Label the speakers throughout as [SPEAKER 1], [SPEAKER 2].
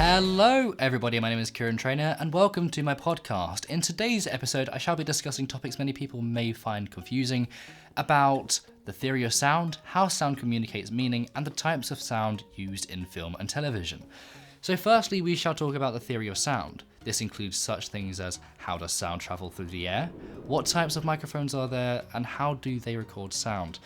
[SPEAKER 1] Hello everybody, my name is Kieran Trainer and welcome to my podcast. In today's episode I shall be discussing topics many people may find confusing about the theory of sound, how sound communicates meaning, and the types of sound used in film and television. So firstly we shall talk about the theory of sound. This includes such things as how does sound travel through the air, what types of microphones are there, and how do they record sound.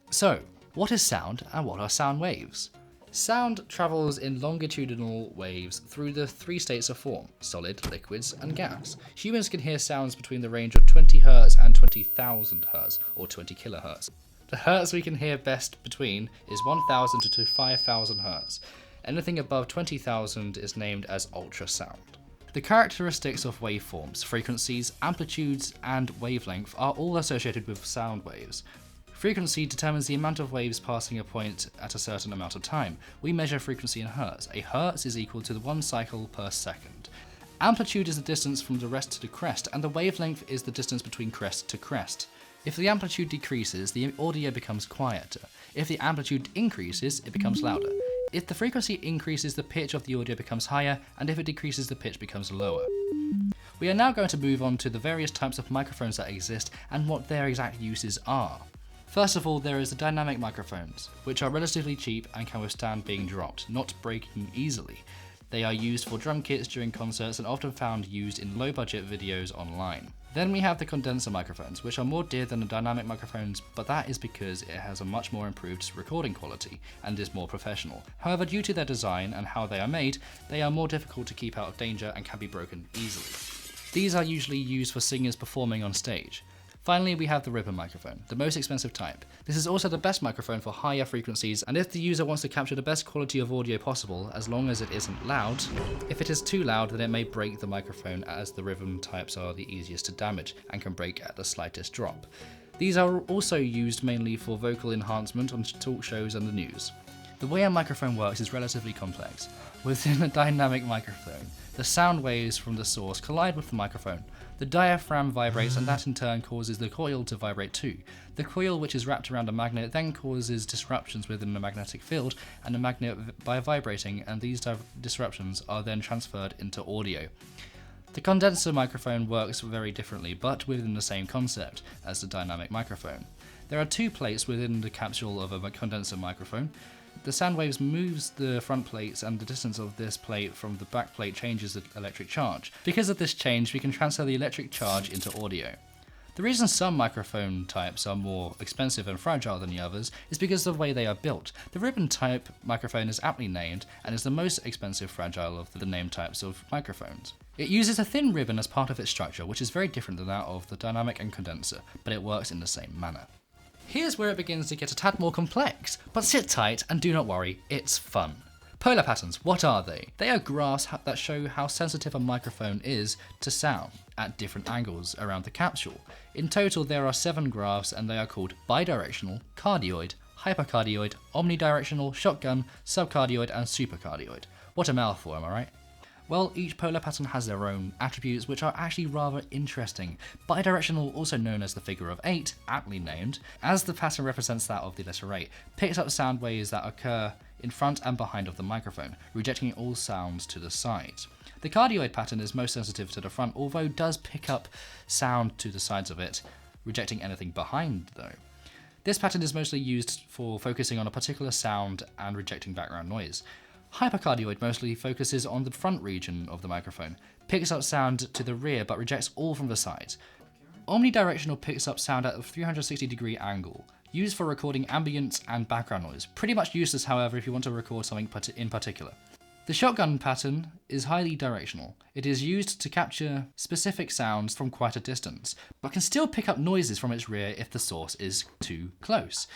[SPEAKER 1] So, what is sound and what are sound waves? Sound travels in longitudinal waves through the three states of form: solid, liquids, and gas. Humans can hear sounds between the range of 20 Hz and 20,000 Hz, or 20 kHz. The Hz we can hear best between is 1,000 to 5,000 Hz. Anything above 20,000 is named as ultrasound. The characteristics of waveforms, frequencies, amplitudes, and wavelength are all associated with sound waves. Frequency determines the amount of waves passing a point at a certain amount of time. We measure frequency in hertz. A hertz is equal to 1 cycle per second. Amplitude is the distance from the rest to the crest, and the wavelength is the distance between crest to crest. If the amplitude decreases, the audio becomes quieter. If the amplitude increases, it becomes louder. If the frequency increases, the pitch of the audio becomes higher, and if it decreases, the pitch becomes lower. We are now going to move on to the various types of microphones that exist and what their exact uses are. First of all, there is the dynamic microphones, which are relatively cheap and can withstand being dropped, not breaking easily. They are used for drum kits during concerts and often found used in low-budget videos online. Then we have the condenser microphones, which are more dear than the dynamic microphones, but that is because it has a much more improved recording quality and is more professional. However, due to their design and how they are made, they are more difficult to keep out of danger and can be broken easily. These are usually used for singers performing on stage. Finally, we have the ribbon microphone, the most expensive type. This is also the best microphone for higher frequencies, and if the user wants to capture the best quality of audio possible, as long as it isn't loud. If it is too loud, then it may break the microphone, as the ribbon types are the easiest to damage and can break at the slightest drop. These are also used mainly for vocal enhancement on talk shows and the news. The way a microphone works is relatively complex. Within a dynamic microphone, the sound waves from the source collide with the microphone. The diaphragm vibrates, and that in turn causes the coil to vibrate too. The coil, which is wrapped around a magnet, then causes disruptions within the magnetic field and the magnet by vibrating, and these disruptions are then transferred into audio. The condenser microphone works very differently, but within the same concept as the dynamic microphone. There are two plates within the capsule of a condenser microphone. The sound waves moves the front plates, and the distance of this plate from the back plate changes the electric charge. Because of this change, we can transfer the electric charge into audio. The reason some microphone types are more expensive and fragile than the others is because of the way they are built. The ribbon type microphone is aptly named and is the most expensive fragile of the named types of microphones. It uses a thin ribbon as part of its structure, which is very different than that of the dynamic and condenser, but it works in the same manner. Here's where it begins to get a tad more complex, but sit tight and do not worry, it's fun. Polar patterns, what are they? They are graphs that show how sensitive a microphone is to sound at different angles around the capsule. In total, there are 7 graphs, and they are called bidirectional, cardioid, hypercardioid, omnidirectional, shotgun, subcardioid, and supercardioid. What a mouthful, am I right? Well, each polar pattern has their own attributes, which are actually rather interesting. Bidirectional, also known as the figure of 8, aptly named, as the pattern represents that of the letter 8, picks up sound waves that occur in front and behind of the microphone, rejecting all sounds to the sides. The cardioid pattern is most sensitive to the front, although does pick up sound to the sides of it, rejecting anything behind though. This pattern is mostly used for focusing on a particular sound and rejecting background noise. Hypercardioid mostly focuses on the front region of the microphone, picks up sound to the rear but rejects all from the sides. Omnidirectional picks up sound at a 360-degree angle, used for recording ambience and background noise. Pretty much useless, however, if you want to record something in particular. The shotgun pattern is highly directional. It is used to capture specific sounds from quite a distance, but can still pick up noises from its rear if the source is too close.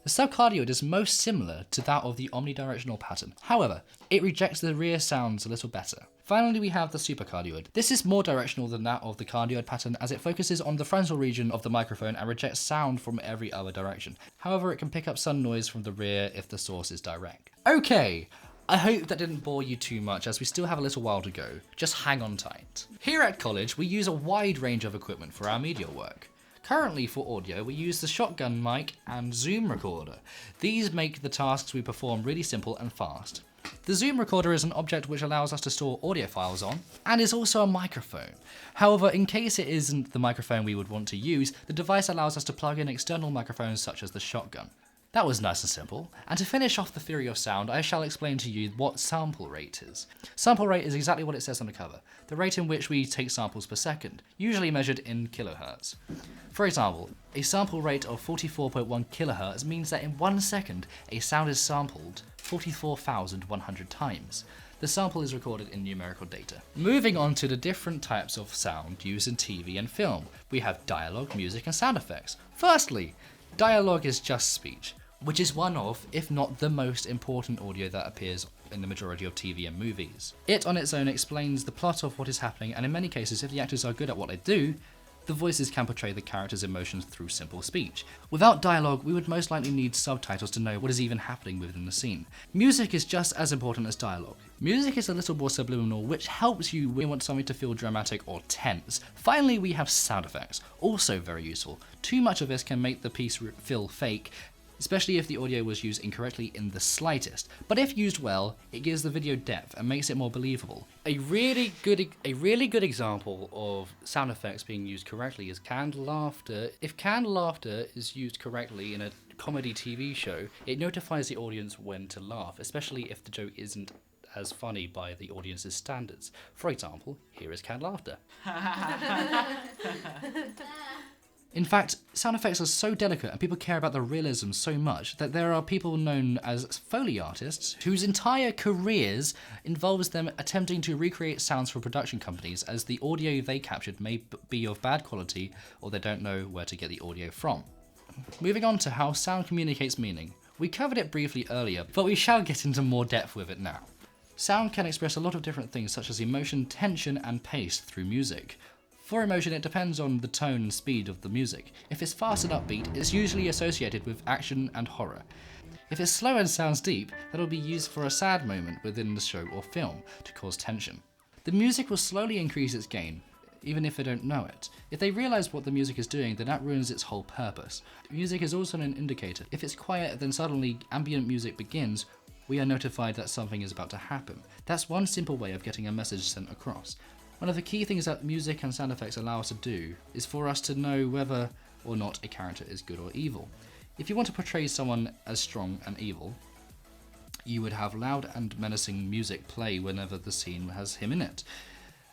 [SPEAKER 1] The subcardioid is most similar to that of the omnidirectional pattern. However, it rejects the rear sounds a little better. Finally, we have the supercardioid. This is more directional than that of the cardioid pattern, as it focuses on the frontal region of the microphone and rejects sound from every other direction. However, it can pick up some noise from the rear if the source is direct. Okay, I hope that didn't bore you too much, as we still have a little while to go. Just hang on tight. Here at college, we use a wide range of equipment for our media work. Currently for audio, we use the shotgun mic and Zoom recorder. These make the tasks we perform really simple and fast. The Zoom recorder is an object which allows us to store audio files on, and is also a microphone. However, in case it isn't the microphone we would want to use, the device allows us to plug in external microphones such as the shotgun. That was nice and simple, and to finish off the theory of sound, I shall explain to you what sample rate is. Sample rate is exactly what it says on the cover, the rate in which we take samples per second, usually measured in kilohertz. For example, a sample rate of 44.1 kilohertz means that in 1 second, a sound is sampled 44,100 times. The sample is recorded in numerical data. Moving on to the different types of sound used in TV and film, we have dialogue, music, and sound effects. Firstly, dialogue is just speech, which is one of, if not the most important audio that appears in the majority of TV and movies. It on its own explains the plot of what is happening, and in many cases, if the actors are good at what they do, the voices can portray the character's emotions through simple speech. Without dialogue, we would most likely need subtitles to know what is even happening within the scene. Music is just as important as dialogue. Music is a little more subliminal, which helps you when you want something to feel dramatic or tense. Finally, we have sound effects, also very useful. Too much of this can make the piece feel fake, especially if the audio was used incorrectly in the slightest. But if used well, it gives the video depth and makes it more believable. A really good example of sound effects being used correctly is canned laughter. If canned laughter is used correctly in a comedy TV show, it notifies the audience when to laugh, especially if the joke isn't as funny by the audience's standards. For example, here is canned laughter. In fact, sound effects are so delicate and people care about the realism so much that there are people known as Foley artists whose entire careers involves them attempting to recreate sounds for production companies, as the audio they captured may be of bad quality or they don't know where to get the audio from. Moving on to how sound communicates meaning. We covered it briefly earlier, but we shall get into more depth with it now. Sound can express a lot of different things such as emotion, tension, and pace through music. For emotion, it depends on the tone and speed of the music. If it's fast and upbeat, it's usually associated with action and horror. If it's slow and sounds deep, that'll be used for a sad moment within the show or film to cause tension. The music will slowly increase its gain, even if they don't know it. If they realize what the music is doing, then that ruins its whole purpose. Music is also an indicator. If it's quiet, then suddenly ambient music begins, we are notified that something is about to happen. That's one simple way of getting a message sent across. One of the key things that music and sound effects allow us to do is for us to know whether or not a character is good or evil. If you want to portray someone as strong and evil, you would have loud and menacing music play whenever the scene has him in it.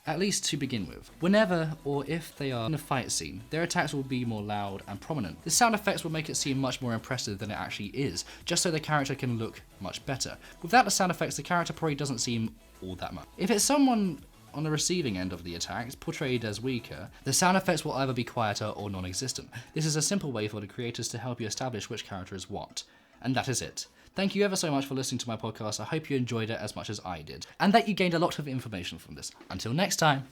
[SPEAKER 1] At least to begin with. Whenever or if they are in a fight scene, their attacks will be more loud and prominent. The sound effects will make it seem much more impressive than it actually is, just so the character can look much better. Without the sound effects, the character probably doesn't seem all that much. If it's someone on the receiving end of the attack, portrayed as weaker, the sound effects will either be quieter or non-existent. This is a simple way for the creators to help you establish which character is what. And that is it. Thank you ever so much for listening to my podcast. I hope you enjoyed it as much as I did, and that you gained a lot of information from this. Until next time.